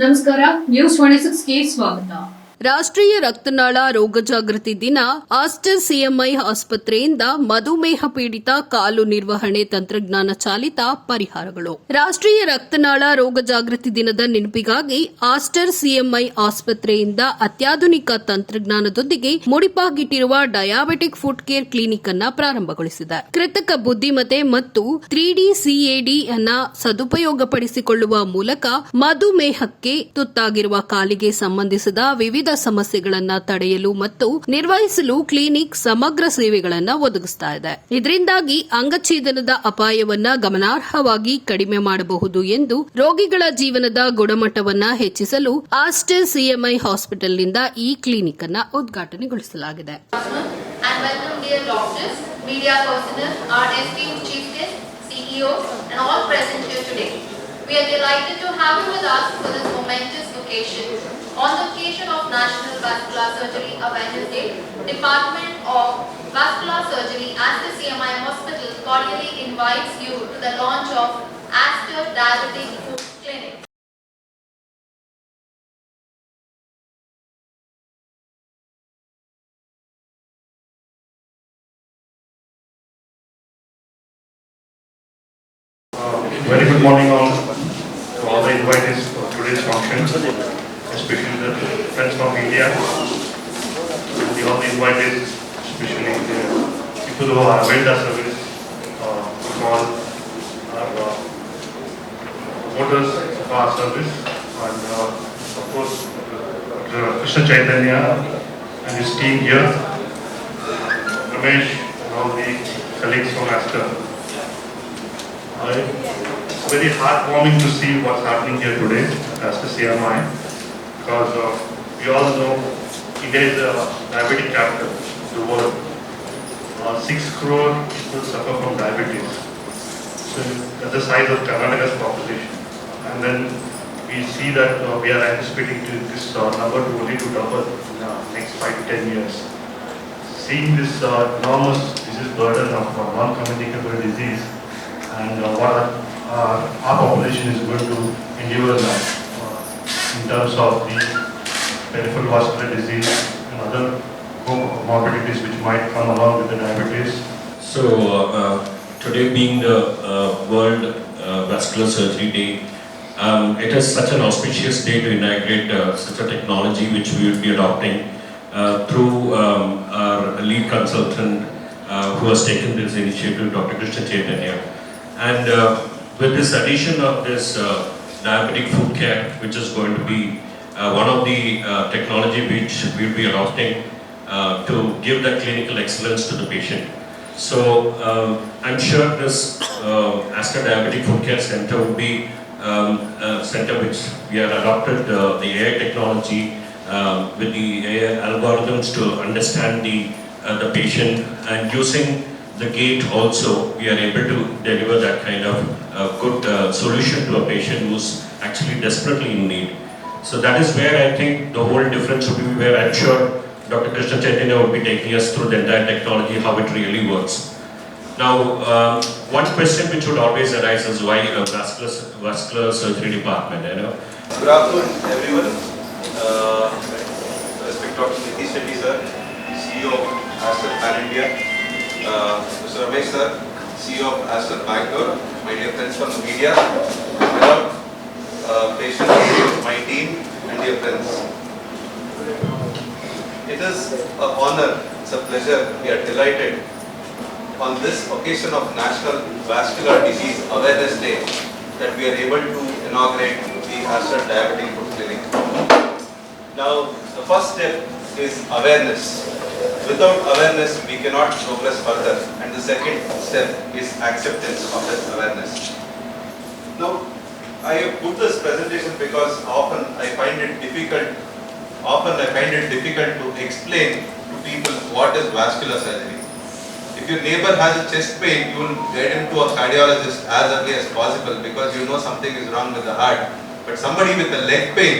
ನಮಸ್ಕಾರ, ನ್ಯೂಸ್ 26ಗೆ ಸ್ವಾಗತ. ರಾಷ್ಟ್ರೀಯ ರಕ್ತನಾಳ ರೋಗ ಜಾಗೃತಿ ದಿನ ಆಸ್ಟರ್ ಸಿಎಂಐ ಆಸ್ಪತ್ರೆಯಿಂದ ಮಧುಮೇಹ ಪೀಡಿತ ಕಾಲು ನಿರ್ವಹಣೆ ತಂತ್ರಜ್ಞಾನ ಚಾಲಿತ ಪರಿಹಾರಗಳು. ರಾಷ್ಟ್ರೀಯ ರಕ್ತನಾಳ ರೋಗ ಜಾಗೃತಿ ದಿನದ ನೆನಪಿಗಾಗಿ ಆಸ್ಟರ್ ಸಿಎಂಐ ಆಸ್ಪತ್ರೆಯಿಂದ ಅತ್ಯಾಧುನಿಕ ತಂತ್ರಜ್ಞಾನದೊಂದಿಗೆ ಮುಡಿಪಾಗಿಟ್ಟಿರುವ ಡಯಾಬೆಟಿಕ್ ಫುಟ್ ಕೇರ್ ಕ್ಲಿನಿಕ್ ಅನ್ನು ಪ್ರಾರಂಭಗೊಳಿಸಿದೆ. ಕೃತಕ ಬುದ್ಧಿಮತ್ತೆ ಮತ್ತು 3D CAD ಅನ್ನ ಸದುಪಯೋಗಪಡಿಸಿಕೊಳ್ಳುವ ಮೂಲಕ ಮಧುಮೇಹಕ್ಕೆ ತುತ್ತಾಗಿರುವ ಕಾಲಿಗೆ ಸಂಬಂಧಿಸಿದ ವಿವಿಧ ಸಮಸ್ಯೆಗಳನ್ನು ತಡೆಯಲು ಮತ್ತು ನಿರ್ವಹಿಸಲು ಕ್ಲಿನಿಕ್ ಸಮಗ್ರ ಸೇವೆಗಳನ್ನು ಒದಗಿಸ್ತಾ ಇದೆ. ಇದರಿಂದಾಗಿ ಅಂಗಛೇದನದ ಅಪಾಯವನ್ನ ಗಮನಾರ್ಹವಾಗಿ ಕಡಿಮೆ ಮಾಡಬಹುದು ಎಂದು ರೋಗಿಗಳ ಜೀವನದ ಗುಣಮಟ್ಟವನ್ನ ಹೆಚ್ಚಿಸಲು ಆಸ್ಟರ್ ಸಿಎಂಐ ಹಾಸ್ಪಿಟಲ್ನಿಂದ ಈ ಕ್ಲಿನಿಕ್ ಅನ್ನು ಉದ್ಘಾಟನೆಗೊಳಿಸಲಾಗಿದೆ. We are delighted to have you with us for this momentous occasion. On the occasion of National Vascular Surgery Awareness Day, Department of Vascular Surgery at the CMI Hospital cordially invites you to the launch of Aster Diabetic Foot Clinic. Very good morning all the invitees for today's function, especially the friends from India, all the invitees, especially the people who are availed our service, all our promoters of our service, and of course Krishna Chaitanya and his team here, Ramesh and all the colleagues from Aster. It's very heartwarming to see what's happening here today as the CMI, because we all know India is a diabetic capital of the world. 6 crore people suffer from diabetes. So that's the size of Karnataka's population. And then we see that we are anticipating this number to only to double in the next 5 to 10 years. Seeing this enormous disease burden of non-communicable disease, and what our population is going to endure now in terms of the peripheral vascular disease and other comorbidities which might come along with the diabetes. So today being the World Vascular Surgery Day, it is such an auspicious day to inaugurate such a technology which we will be adopting through our lead consultant who has taken this initiative, Dr. Krishna Chaitanya. And with this addition of this diabetic foot care, which is going to be one of the technology which we will be adopting to give that clinical excellence to the patient. So I'm sure this Aster Diabetic Foot Care Center will be a center which we have adopted the AI technology with the AI algorithms to understand the patient, and using the gate also we are able to deliver that kind of good solution to a patient who's actually desperately in need. So that is where I think the whole difference would be, where I'm sure Dr. Krishna Chaitanya will be taking us through the entire technology, how it really works. Now, one question which would always arise is why a vascular surgery department, you know? Good afternoon everyone. Respect Dr. Nitish Shetty sir, CEO of Aster Pan India. Mr. Ramesh sir, CEO of Aster Bangalore, my dear friends from the media, beloved patients, my team and dear friends. It is an honor, it's a pleasure, we are delighted on this occasion of National Vascular Disease Awareness Day that we are able to inaugurate the Aster Diabetic Foot Clinic. Now, the first step is awareness. Without awareness, we cannot progress further. And the second step is acceptance of that awareness. Now, I have put this presentation because often I find it difficult to explain to people what is vascular surgery. If your neighbor has a chest pain, you will get him to a cardiologist as early as possible because you know something is wrong with the heart. But somebody with a leg pain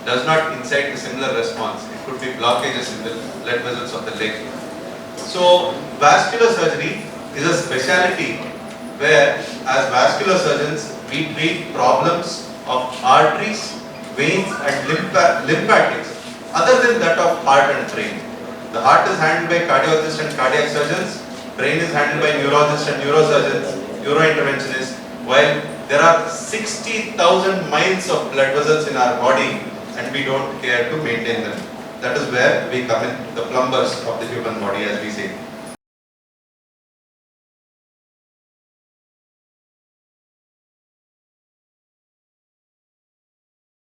does not incite a similar response. It could be blockages in the blood vessels of the leg. So vascular surgery is a specialty where as vascular surgeons we treat problems of arteries veins and lymphatics other than that of heart and brain. The heart is handled by cardiologists and cardiac surgeons, brain is handled by neurologists and neurosurgeons, neurointerventionists, while there are 60,000 miles of blood vessels in our body and we don't care to maintain them. That is where we come in, the plumbers of the human body, as we say.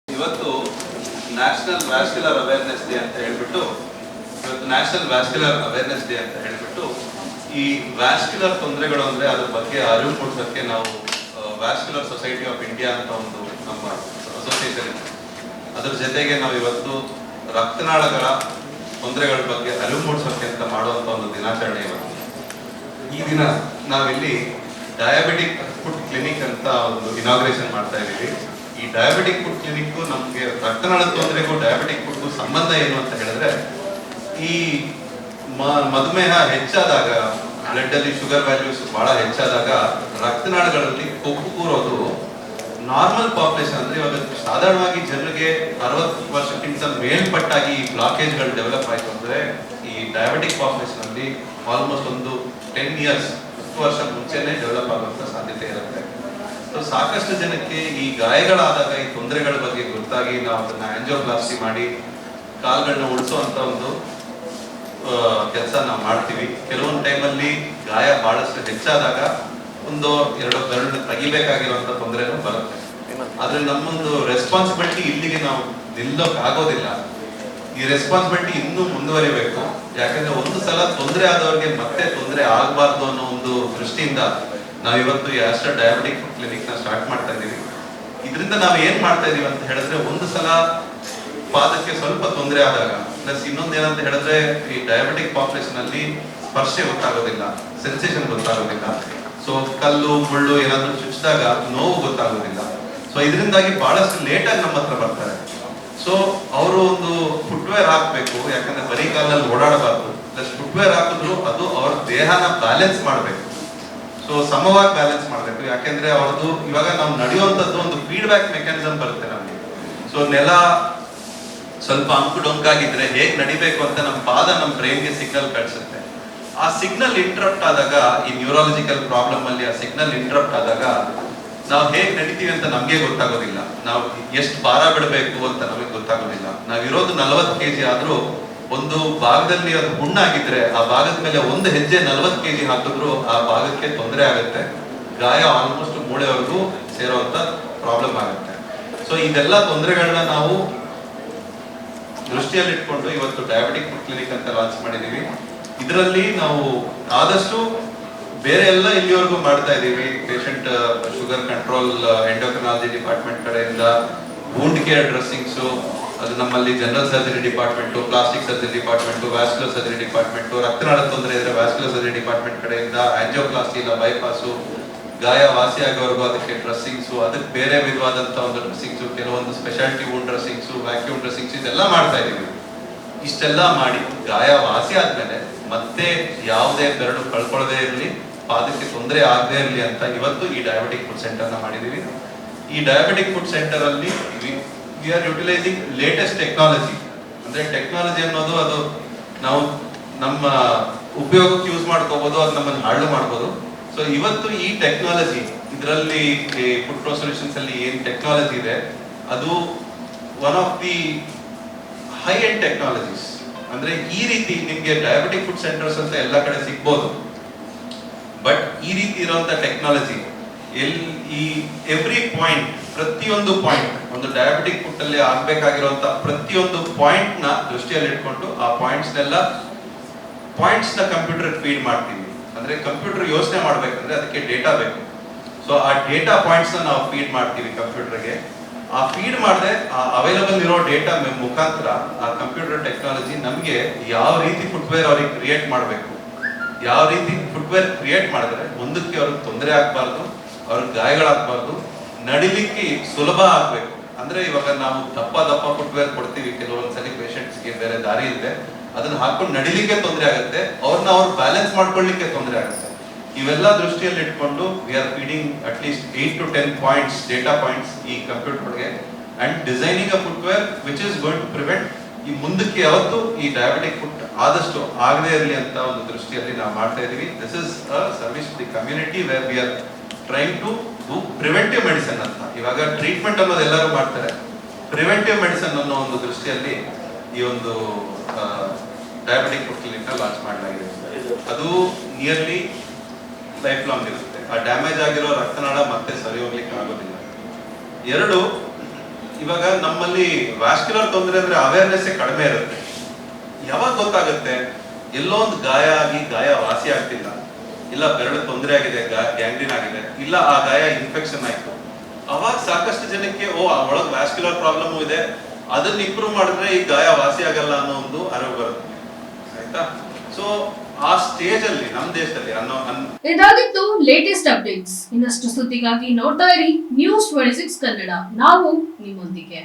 ಇವತ್ತು national vascular awareness day ಅಂತ ಹೇಳ್ಬಿಟ್ಟು ಈ vascular ತೊಂದರೆಗಳು ಅಂದ್ರೆ ಅದ್ರ ಬಗ್ಗೆ ಅರಿವು ಮೂಡಿಸೋಕ್ಕೆ ನಾವು ವ್ಯಾಸ್ಕ್ಯುಲರ್ ಸೊಸೈಟಿ ಆಫ್ ಇಂಡಿಯಾ ಅಂತ ಒಂದು ನಮ್ಮ ಅಸೋಸಿಯೇಷನ್ ಇದೆ. ಅದ್ರ ಜೊತೆಗೆ ನಾವು ಇವತ್ತು ರಕ್ತನಾಳಗಳ ತೊಂದರೆಗಳ ಬಗ್ಗೆ ಅರಿವು ಮೂಡಿಸೋಕೆ ಅಂತ ಮಾಡುವಂತ ಒಂದು ದಿನಾಚರಣೆ ಇವತ್ತು. ಈ ದಿನ ನಾವಿಲ್ಲಿ ಡಯಾಬಿಟಿಕ್ ಫುಡ್ ಕ್ಲಿನಿಕ್ ಅಂತ ಒಂದು ಇನಾಗ್ರೇಷನ್ ಮಾಡ್ತಾ ಇದ್ದೀವಿ. ಈ ಡಯಾಬಿಟಿಕ್ ಫುಡ್ ಕ್ಲಿನಿಕ್ ನಮಗೆ ರಕ್ತನಾಳದ ತೊಂದರೆಗೂ ಡಯಾಬಿಟಿಕ್ ಫುಡ್ಗೂ ಸಂಬಂಧ ಏನು ಅಂತ ಹೇಳಿದ್ರೆ, ಈ ಮಧುಮೇಹ ಹೆಚ್ಚಾದಾಗ, ಬ್ಲಡ್ ಅಲ್ಲಿ ಶುಗರ್ ವ್ಯಾಲ್ಯೂಸ್ ಬಹಳ ಹೆಚ್ಚಾದಾಗ ರಕ್ತನಾಳಗಳಲ್ಲಿ ಕೊಬ್ಬು ಕೂರೋದು ನಾರ್ಮಲ್ ಪಾಪ್ಯುಲೇಷನ್ ಅಂದ್ರೆ ಇವಾಗ ಸಾಧಾರಣವಾಗಿ ಜನರಿಗೆ 60 ವರ್ಷಕ್ಕಿಂತ ಮೇಲ್ಪಟ್ಟಾಗಿ ಈ ಬ್ಲಾಕೇಜ್ಗಳು ಡೆವಲಪ್ ಆಯ್ತು ಅಂದ್ರೆ ಈ ಡಯಾಬಿಟಿಕ್ ಪಾಪ್ಯುಲೇಷನ್ ಅಲ್ಲಿ ಆಲ್ಮೋಸ್ಟ್ ಒಂದು 10 ಇಯರ್ಸ್ 10 ವರ್ಷ ಮುಂಚೆನೆ ಡೆವಲಪ್ ಆಗುವಂತ ಸಾಧ್ಯತೆ ಇರುತ್ತೆ. ಸೊ ಸಾಕಷ್ಟು ಜನಕ್ಕೆ ಈ ಗಾಯಗಳಾದಾಗ ಈ ತೊಂದರೆಗಳ ಬಗ್ಗೆ ಗೊತ್ತಾಗಿ ನಾವು ಅದನ್ನ ಆಂಜಿಯೋಪ್ಲಾಸ್ಟಿ ಮಾಡಿ ಕಾಲ್ಗಳನ್ನ ಉಳಿಸುವಂತ ಒಂದು ಕೆಲಸ ನಾವು ಮಾಡ್ತೀವಿ. ಕೆಲವೊಂದು ಟೈಮಲ್ಲಿ ಗಾಯ ಬಹಳಷ್ಟು ಹೆಚ್ಚಾದಾಗ 1-2 ಬೆರಳು ತೆಗಿಬೇಕಾಗಿರುವಂತ ತೊಂದರೆನೂ ಬರುತ್ತೆ. ಆದ್ರೆ ನಮ್ಮೊಂದು ರೆಸ್ಪಾನ್ಸಿಬಿಲಿಟಿ ಇಲ್ಲಿಗೆ ನಾವು ನಿಲ್ಲೋಕ್ ಆಗೋದಿಲ್ಲ. ಈ ರೆಸ್ಪಾನ್ಸಿಬಿಲಿಟಿ ಇನ್ನೂ ಮುಂದುವರಿಬೇಕು. ಯಾಕಂದ್ರೆ ಒಂದು ಸಲ ತೊಂದರೆ ಆದವ್ರಿಗೆ ಮತ್ತೆ ತೊಂದರೆ ಆಗಬಾರ್ದು ಅನ್ನೋ ಒಂದು ದೃಷ್ಟಿಯಿಂದ ನಾವಿವತ್ತು ಈ ಆಸ್ಟರ್ ಡಯಾಬಿಟಿಕ್ ಕ್ಲಿನಿಕ್ ನ ಸ್ಟಾರ್ಟ್ ಮಾಡ್ತಾ ಇದೀವಿ. ಇದರಿಂದ ನಾವು ಏನ್ ಮಾಡ್ತಾ ಇದೀವಿ ಅಂತ ಹೇಳಿದ್ರೆ, ಒಂದು ಸಲ ಪಾದಕ್ಕೆ ಸ್ವಲ್ಪ ತೊಂದರೆ ಆದಾಗ, ಪ್ಲಸ್ ಇನ್ನೊಂದು ಏನಂತ ಹೇಳಿದ್ರೆ ಈ ಡಯಾಬಿಟಿಕ್ ಪಾಪ್ಯುಲೇಷನ್ ಅಲ್ಲಿ ಸ್ಪರ್ಶೆ ಗೊತ್ತಾಗೋದಿಲ್ಲ, ಸೆನ್ಸೇಷನ್ ಗೊತ್ತಾಗೋದಿಲ್ಲ. ಸೊ ಕಲ್ಲು ಮುಳ್ಳು ಏನಾದ್ರೂ ಚುಚ್ಚಿದಾಗ ನೋವು ಗೊತ್ತಾಗೋದಿಲ್ಲ. ಸೊ ಇದರಿಂದಾಗಿ ಬಹಳಷ್ಟು ಲೇಟ್ ಆಗಿ ನಮ್ಮ ಹತ್ರ ಬರ್ತಾರೆ. ಸೊ ಅವರು ಒಂದು ಫುಟ್ವೇರ್ ಹಾಕ್ಬೇಕು, ಯಾಕಂದ್ರೆ ಬರೀ ಕಾಲಲ್ಲಿ ಓಡಾಡಬಾರ್ದು. ಪ್ಲಸ್ ಫುಟ್ವೇರ್ ಹಾಕಿದ್ರು ಅದು ಅವ್ರ ದೇಹನ ಬ್ಯಾಲೆನ್ಸ್ ಮಾಡ್ಬೇಕು. ಸೊ ಸಮವಾಗಿ ಬ್ಯಾಲೆನ್ಸ್ ಮಾಡ್ಬೇಕು. ಯಾಕೆಂದ್ರೆ ಅವ್ರದ್ದು ಇವಾಗ ನಾವು ನಡೆಯುವಂತದ್ದು ಒಂದು ಫೀಡ್ಬ್ಯಾಕ್ ಮೆಕ್ಯಾನಿಸಮ್ ಬರುತ್ತೆ ನಮ್ಗೆ. ಸೊ ನೆಲ ಸ್ವಲ್ಪ ಅಂಕು ಡೊಂಕಾಗಿದ್ರೆ ಹೇಗ್ ನಡಿಬೇಕು ಅಂತ ನಮ್ಮ ಪಾದ ನಮ್ಮ ಬ್ರೈನ್ಗೆ ಸಿಗ್ನಲ್ ಕಳಿಸುತ್ತೆ. ಆ ಸಿಗ್ನಲ್ ಇಂಟರಪ್ಟ್ ಆದಾಗ, ಈ ನ್ಯೂರಾಲಜಿಕಲ್ ಪ್ರಾಬ್ಲಮ್ ಅಲ್ಲಿ ಆ ಸಿಗ್ನಲ್ ಇಂಟರಪ್ಟ್ ಆದಾಗ ನಾವು ಹೇಗ್ ನಡಿತೀವಿ ಅಂತ ನಮ್ಗೆ ಗೊತ್ತಾಗೋದಿಲ್ಲ. ನಾವು ಎಷ್ಟು ಭಾರ ಬಿಡಬೇಕು ಅಂತ ನಮಗೆ ಗೊತ್ತಾಗೋದಿಲ್ಲ. ನಾವಿರೋದು 40 kg ಆದ್ರೂ ಒಂದು ಭಾಗದಲ್ಲಿ ಅದು ಹುಣ್ಣಾಗಿದ್ರೆ ಆ ಭಾಗದ ಮೇಲೆ ಒಂದು ಹೆಜ್ಜೆ 40 kg ಹಾಕಿದ್ರು ಆ ಭಾಗಕ್ಕೆ ತೊಂದರೆ ಆಗುತ್ತೆ. ಗಾಯ ಆಲ್ಮೋಸ್ಟ್ ಮೂಳೆವರೆಗೂ ಸೇರುವಂತ ಪ್ರಾಬ್ಲಮ್ ಆಗುತ್ತೆ. ಸೊ ಇದೆಲ್ಲ ತೊಂದರೆಗಳನ್ನ ನಾವು ದೃಷ್ಟಿಯಲ್ಲಿ ಇಟ್ಕೊಂಡು ಇವತ್ತು ಡಯಾಬಿಟಿಕ್ ಫುಡ್ ಕ್ಲಿನಿಕ್ ಅಂತ ಲಾಂಚ್ ಮಾಡಿದೀವಿ. ಇದರಲ್ಲಿ ನಾವು ಆದಷ್ಟು ಬೇರೆ ಎಲ್ಲ ಇಲ್ಲಿವರೆಗೂ ಮಾಡ್ತಾ ಇದೀವಿ. Patient sugar control endocrinology department ಕಡೆಯಿಂದ ವೂಂಡ್ ಕೇರ್ ಡ್ರೆಸ್ಸಿಂಗ್ಸ್, ಅದು ನಮ್ಮಲ್ಲಿ general surgery department, plastic surgery department, vascular surgery department, ರಕ್ತನಾಳದ ತೊಂದರೆ ಇದ್ರೆ ವ್ಯಾಸ್ಕ್ಯುಲರ್ ಸರ್ಜರಿ ಡಿಪಾರ್ಟ್ಮೆಂಟ್ ಕಡೆಯಿಂದ ಆಂಜಿಯೋಪ್ಲಾಸ್ಟಿ ಇಲ್ಲ ಬೈಪಾಸು, ಗಾಯ ವಾಸಿ ಆಗೋವರೆಗೂ ಅದಕ್ಕೆ ಡ್ರೆಸ್ಸಿಂಗ್ಸು, ಅದಕ್ಕೆ ಬೇರೆ ವಿಧವಾದಂತ ಒಂದು ಡ್ರೆಸ್ಸಿಂಗ್ಸು, ಕೆಲವೊಂದು ಸ್ಪೆಷಾಲಿಟಿ ವೂಂಡ್ ಡ್ರೆಸ್ಸಿಂಗ್ಸು, ವ್ಯಾಕ್ಯೂಮ್ ಡ್ರೆಸ್ಸಿಂಗ್ಸ್ ಇದೆಲ್ಲ ಮಾಡ್ತಾ ಇದೀವಿ. ಇಷ್ಟೆಲ್ಲ ಮಾಡಿ ಗಾಯ ವಾಸಿ ಆದ್ಮೇಲೆ ಮತ್ತೆ ಯಾವುದೇ ಬೆರಳು ಕಳ್ಕೊಳ್ಳದೆ ಇರಲಿ, ಪಾದಕ್ಕೆ ತೊಂದರೆ ಆಗದೆ ಇರಲಿ ಅಂತ ಇವತ್ತು ಈ ಡಯಾಬಿಟಿಕ್ ಫುಡ್ ಸೆಂಟರ್ ನ ಮಾಡಿದೀವಿ. ಈ ಡಯಾಬಿಟಿಕ್ ಫುಡ್ ಸೆಂಟರ್ ಅಲ್ಲಿ we are utilising latest technology. ಅಂದ್ರೆ ಟೆಕ್ನಾಲಜಿ ಅನ್ನೋದು ಅದು ನಾವು ನಮ್ಮ ಉಪಯೋಗಕ್ಕೆ ಯೂಸ್ ಮಾಡ್ಕೋಬಹುದು, ಅದು ನಮ್ಮನ್ನು ಹಾಳು ಮಾಡ್ಬೋದು. ಸೊ ಇವತ್ತು ಈ ಟೆಕ್ನಾಲಜಿ, ಇದರಲ್ಲಿ ಫುಡ್ ಪ್ರೊ ಸೊಲ್ಯೂಷನ್ಸ್ ಅಲ್ಲಿ ಏನ್ ಟೆಕ್ನಾಲಜಿ ಇದೆ ಅದು one of the high end technologies. ಅಂದ್ರೆ ಈ ರೀತಿ ನಿಮ್ಗೆ ಡಯಾಬಿಟಿಕ್ ಫುಡ್ ಸೆಂಟರ್ಸ್ ಅಂತ ಎಲ್ಲ ಕಡೆ ಸಿಗ್ಬೋದು, ಬಟ್ ಈ ರೀತಿ ಇರುವಂತ ಟೆಕ್ನಾಲಜಿ ಈ ಎವ್ರಿ ಪಾಯಿಂಟ್, ಪ್ರತಿಯೊಂದು ಪಾಯಿಂಟ್ ಒಂದು ಡಯಾಬಿಟಿಕ್ ಫುಡ್ ಅಲ್ಲಿ ಆಗ್ಬೇಕಾಗಿರುವಂತ ಪ್ರತಿಯೊಂದು ಪಾಯಿಂಟ್ ನ ದೃಷ್ಟಿಯಲ್ಲಿ ಇಟ್ಕೊಂಡು ಆ ಪಾಯಿಂಟ್ಸ್ ನ ಕಂಪ್ಯೂಟರ್ ಫೀಡ್ ಮಾಡ್ತೀವಿ. ಅಂದ್ರೆ ಕಂಪ್ಯೂಟರ್ ಯೋಚನೆ ಮಾಡ್ಬೇಕಂದ್ರೆ ಅದಕ್ಕೆ ಡೇಟಾ ಬೇಕು. ಸೊ ಆ ಡೇಟಾ ಪಾಯಿಂಟ್ಸ್ ನ ನಾವು ಫೀಡ್ ಮಾಡ್ತೀವಿ ಕಂಪ್ಯೂಟರ್ಗೆ. ಆ ಫೀಡ್ ಮಾಡದೆ ಆ ಅವೈಲಬಲ್ ಇರೋ ಡೇಟಾ ಮುಖಾಂತರ ಆ ಕಂಪ್ಯೂಟರ್ ಟೆಕ್ನಾಲಜಿ ನಮ್ಗೆ ಯಾವ ರೀತಿ ಫುಟ್ವೇರ್ ಅವ್ರಿಗೆ ಕ್ರಿಯೇಟ್ ಮಾಡಬೇಕು, ಯಾವ ರೀತಿ ಫುಟ್ವೇರ್ ಕ್ರಿಯೇಟ್ ಮಾಡಿದ್ರೆ ಮುಂದಕ್ಕೆ ಅವ್ರಿಗೆ ತೊಂದರೆ ಆಗ್ಬಾರ್ದು, ಅವ್ರಿಗೆ ಗಾಯಗಳಾಗಬಾರ್ದು, ನಡಿಲಿಕ್ಕೆ ಸುಲಭ ಆಗ್ಬೇಕು. ಅಂದ್ರೆ ಇವಾಗ ನಾವು ದಪ್ಪ ಫುಟ್ವೇರ್ ಕೊಡ್ತೀವಿ ಕೆಲವೊಂದ್ಸಲಿ ಪೇಷಂಟ್ಸ್ಗೆ, ಬೇರೆ ದಾರಿ ಇದೆ, ಅದನ್ನ ಹಾಕೊಂಡು ನಡಿಲಿಕ್ಕೆ ತೊಂದರೆ ಆಗುತ್ತೆ, ಅವ್ರನ್ನ ಅವ್ರು ಬ್ಯಾಲೆನ್ಸ್ ಮಾಡ್ಕೊಳ್ಳಿಕ್ಕೆ ತೊಂದರೆ ಆಗುತ್ತೆ. ಇವೆಲ್ಲ ದೃಷ್ಟಿಯಲ್ಲಿ ಇಟ್ಕೊಂಡು we are feeding at least 8 to 10 points, data points ಈ ಕಂಪ್ಯೂಟರ್ಗೆ. and designing a footwear which is going to prevent ಈ ಮುಂದಕ್ಕೆ ಯಾವತ್ತು ಈ ಡಯಾಬಿಟಿಕ್ ಫುಟ್ ಆದಷ್ಟು ಆಗದೇ ಇರಲಿ ಅಂತ ಒಂದು ದೃಷ್ಟಿಯಲ್ಲಿ ನಾವು ಮಾಡ್ತಾ ಇದೀವಿ. This is a service to the community where we are trying to do preventive medicine ಅಂತ. ಇವಾಗ ಟ್ರೀಟ್ಮೆಂಟ್ ಅನ್ನೋದು ಎಲ್ಲರೂ ಮಾಡ್ತಾರೆ, ಪ್ರಿವೆಂಟಿವ್ ಮೆಡಿಸಿನ್ ಅನ್ನೋ ಒಂದು ದೃಷ್ಟಿಯಲ್ಲಿ ಈ ಒಂದು ಡಯಾಬಿಟಿಕ್ ಫುಟ್ ಕ್ಲಿನಿಕ್ ಲಾಂಚ್ ಮಾಡಲಾಗಿದೆ. ಅದು ನಿಯರ್ಲಿ ಲೈಫ್ ಲಾಂಗ್ ಇರುತ್ತೆ. ಆ ಡ್ಯಾಮೇಜ್ ಆಗಿರೋ ರಕ್ತನಾಳ ಮತ್ತೆ ಸರಿ ಹೋಗ್ಲಿಕ್ಕೆ ಆಗೋದಿಲ್ಲ. ಎರಡು, ಇವಾಗ ನಮ್ಮಲ್ಲಿ ವ್ಯಾಸ್ಕ್ಯುಲರ್ ತೊಂದರೆ ಅಂದ್ರೆ ಅವೇರ್ನೆಸ್ ಕಡಿಮೆ ಇರುತ್ತೆ. ಯಾವಾಗ ಗೊತ್ತಾಗುತ್ತೆ? ಎಲ್ಲೋ ಒಂದು ಗಾಯ ಆಗಿ ಗಾಯ ವಾಸಿ ಆಗ್ತಿಲ್ಲ, ಇಲ್ಲ ಬೆರಳು ತೊಂದರೆ ಆಗಿದೆ, ಗ್ಯಾಂಗ್ರೀನ್ ಆಗಿದೆ, ಇಲ್ಲ ಆ ಗಾಯ ಇನ್ಫೆಕ್ಷನ್ ಆಯ್ತು, ಅವಾಗ ಸಾಕಷ್ಟು ಜನಕ್ಕೆ ಒಳಗ್ ವ್ಯಾಸ್ಕ್ಯುಲರ್ ಪ್ರಾಬ್ಲಮ್ ಇದೆ, ಅದನ್ನ ಇಂಪ್ರೂವ್ ಮಾಡಿದ್ರೆ ಈ ಗಾಯ ವಾಸಿ ಆಗಲ್ಲ ಅನ್ನೋ ಒಂದು ಅರಿವು ಬರುತ್ತೆ. ಆಯ್ತಾ? ಸೊ ಆ ಸ್ಟೇಜ್ ಅಲ್ಲಿ ನಮ್ಮ ದೇಶದಲ್ಲಿ ಇದಾಗಿತ್ತು ಲೇಟೆಸ್ಟ್ ಅಪ್ಡೇಟ್ಸ್. ಇನ್ನಷ್ಟು ಸುದ್ದಿಗಾಗಿ ನೋಡ್ತಾ ಇರಿ ನ್ಯೂಸ್ 26 ಕನ್ನಡ. ನಾವು ನಿಮ್ಮೊಂದಿಗೆ.